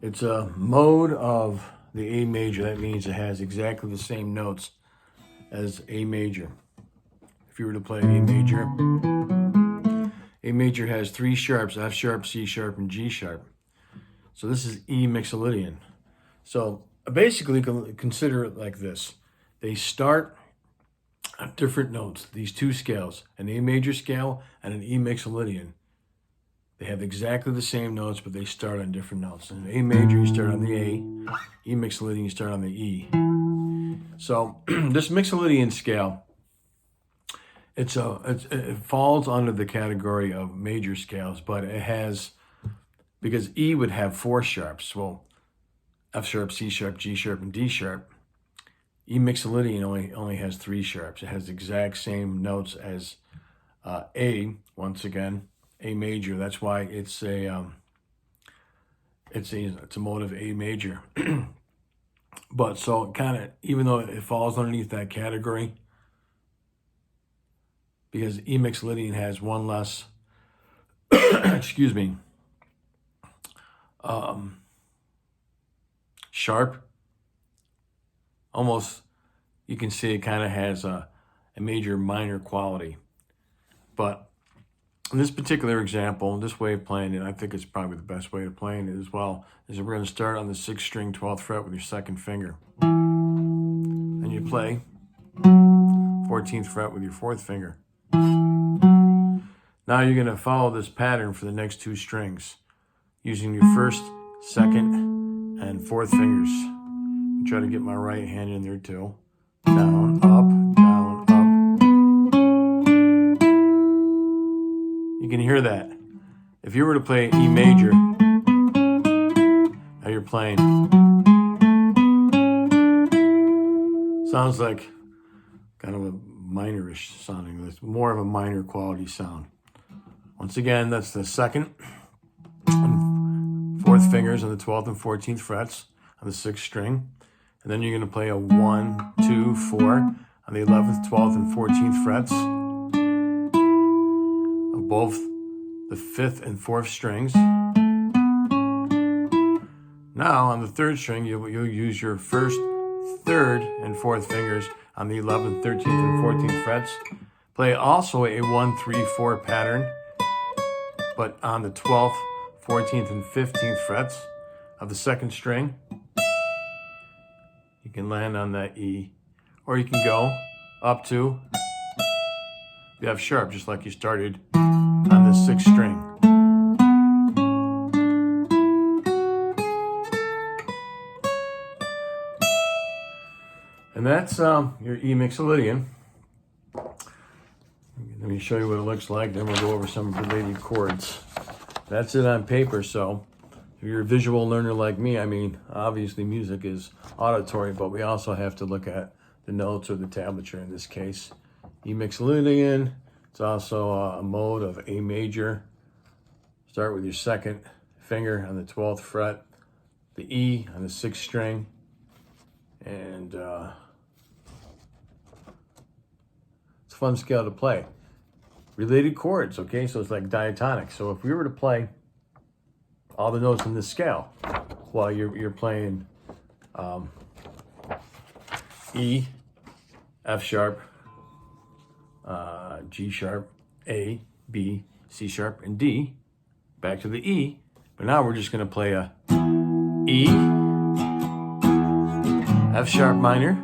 It's a mode of the A major. That means it has exactly the same notes as A major. If you were to play A major has three sharps: F sharp, C sharp, and G sharp. So this is E Mixolydian. So basically consider it like this. They start on different notes, these two scales, an A major scale and an E Mixolydian. They have exactly the same notes, but they start on different notes. In A major, you start on the A. E Mixolydian, you start on the E. So this Mixolydian scale, it falls under the category of major scales, but it has, because E would have four sharps, well, F sharp, C sharp, G sharp, and D sharp. E Mixolydian only has three sharps. It has the exact same notes as A, once again, A major. That's why it's a mode of A major. But so kind of, even though it falls underneath that category, because E Mixolydian has one less, excuse me, sharp, almost, you can see it kind of has a major minor quality. But in this particular example, this way of playing it, I think it's probably the best way of playing it as well, is we're going to start on the 6th string, 12th fret with your 2nd finger. And you play 14th fret with your 4th finger. Now you're going to follow this pattern for the next two strings using your 1st, 2nd, and 4th fingers. Try to get my right hand in there too. Down, up, down, up. You can hear that. If you were to play E major, now you're playing. Sounds like kind of a minorish sounding. It's more of a minor quality sound. Once again, that's the 2nd and 4th fingers on the 12th and 14th frets on the 6th string. And then you're going to play a 1, 2, 4 on the 11th, 12th, and 14th frets of both the 5th and 4th strings. Now on the 3rd string, you'll use your 1st, 3rd, and 4th fingers on the 11th, 13th, and 14th frets. Play also a 1, 3, 4 pattern, but on the 12th, 14th, and 15th frets of the 2nd string. You can land on that E, or you can go up to the F sharp, just like you started on the 6th string. And that's your E Mixolydian. Let me show you what it looks like, then we'll go over some related chords. That's it on paper, so if you're a visual learner like me, I mean, obviously music is auditory, but we also have to look at the notes or the tablature in this case. E Mixolydian, it's also a mode of A major. Start with your 2nd finger on the 12th fret, the E on the 6th string, and it's a fun scale to play. Related chords, okay, so it's like diatonic. So if we were to play all the notes in this scale while you're playing E, F sharp, G sharp, A, B, C sharp, and D, back to the E. But now we're just going to play a E, F sharp minor,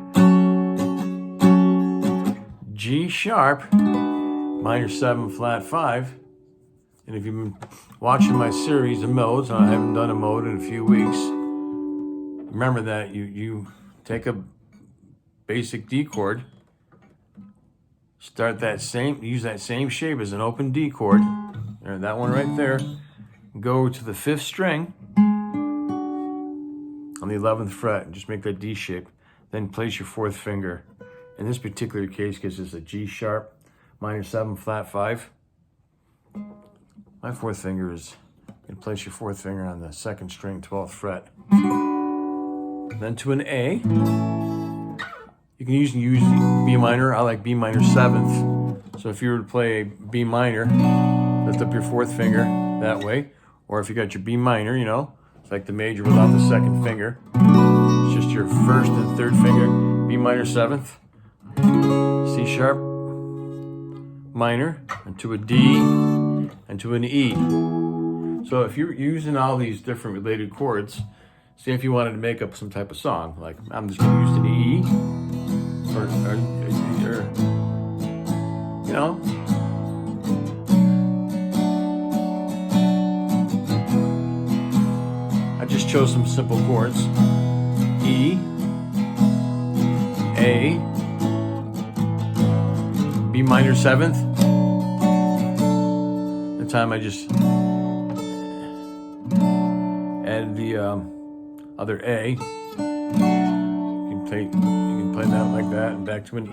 G sharp, minor 7 flat 5. And if you've been watching my series of modes, I haven't done a mode in a few weeks, remember that you take a basic D chord, use that same shape as an open D chord, there, that one right there, go to the 5th string on the 11th fret, and just make that D shape, then place your 4th finger. In this particular case, because it's a G sharp, minor 7 flat 5, my 4th finger is, you place your 4th finger on the 2nd string, 12th fret. Then to an A, you can use B minor. I like B minor 7th. So if you were to play a B minor, lift up your 4th finger that way. Or if you got your B minor, you know, it's like the major without the second finger. It's just your first and third finger. B minor seventh, C sharp minor, and to a D, and to an E. So if you're using all these different related chords, say if you wanted to make up some type of song, like I'm just going to use an E, or you know, I just chose some simple chords. E, A, B minor seventh. The time I just add the other A. You can play that like that, and back to an E.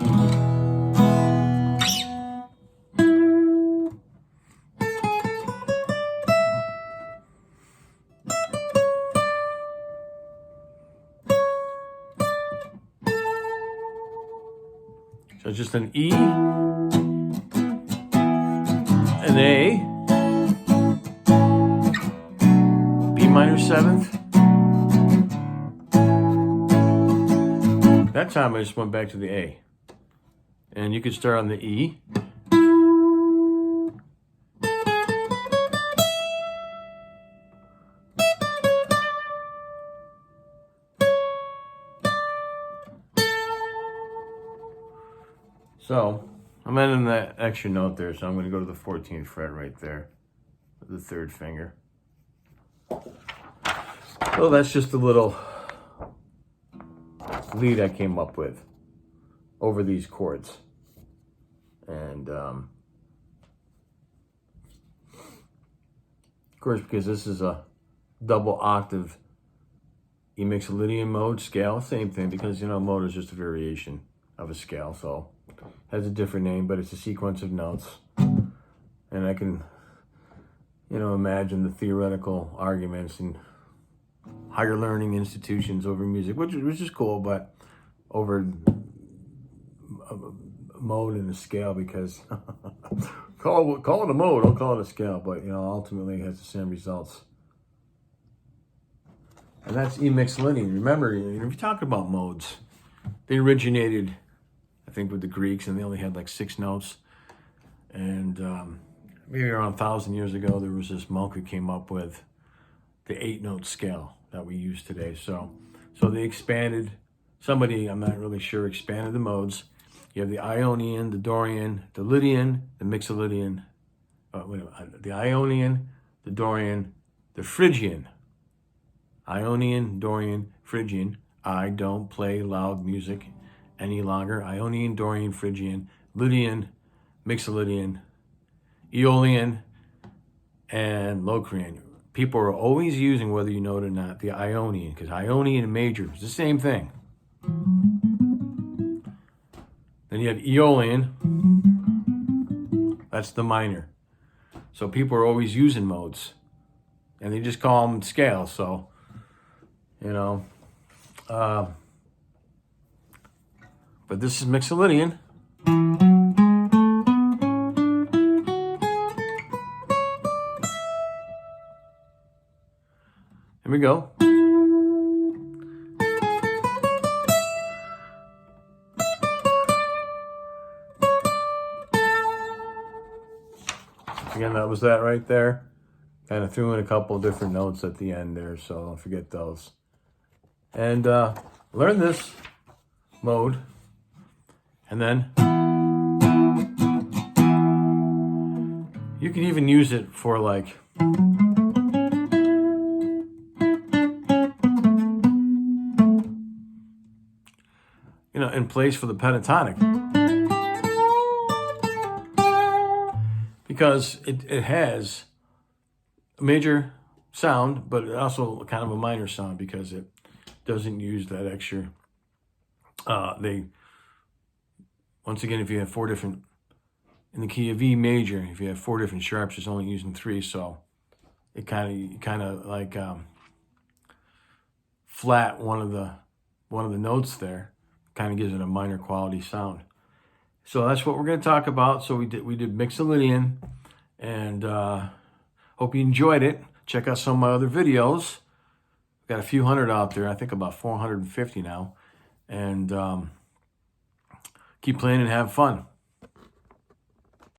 So it's just an E, an A, B minor seventh. That time I just went back to the A. And you could start on the E. So I'm adding that extra note there, so I'm going to go to the 14th fret right there, the third finger. So that's just a little lead I came up with over these chords. And of course, because this is a double octave E Mixolydian mode scale, same thing, because, you know, mode is just a variation of a scale, so it has a different name, but it's a sequence of notes. And I can, you know, imagine the theoretical arguments and higher learning institutions over music, which is cool, but over a mode and a scale, because call it a mode, I'll call it a scale, but, you know, ultimately it has the same results. And that's E Mixolydian. Remember, if you talk about modes, they originated, I think, with the Greeks, and they only had like 6 notes. And maybe around 1,000 years ago, there was this monk who came up with the 8-note scale that we use today. So they expanded, somebody, I'm not really sure, expanded the modes. You have the Ionian, the Dorian, the Lydian, the Mixolydian, the Ionian, the Dorian, the Phrygian. Ionian, Dorian, Phrygian. I don't play loud music any longer. Ionian, Dorian, Phrygian, Lydian, Mixolydian, Aeolian, and Locrian. People are always using, whether you know it or not, the Ionian, because Ionian major is the same thing. Then you have Aeolian, that's the minor. So people are always using modes, and they just call them scales. So, you know, but this is Mixolydian. Here we go. Again, that was that right there. Kind of threw in a couple of different notes at the end there, so don't forget those. And learn this mode. And then you can even use it for, like, you know, in place for the pentatonic. Because it has a major sound, but also kind of a minor sound, because it doesn't use that extra. Once again, if you have 4 different, in the key of E major, if you have 4 different sharps, it's only using 3, so it kind of like flat one of the notes there, kind of gives it a minor quality sound. So that's what we're going to talk about. So we did Mixolydian, and hope you enjoyed it. Check out some of my other videos. Got a few hundred out there. I think about 450 now. And keep playing and have fun.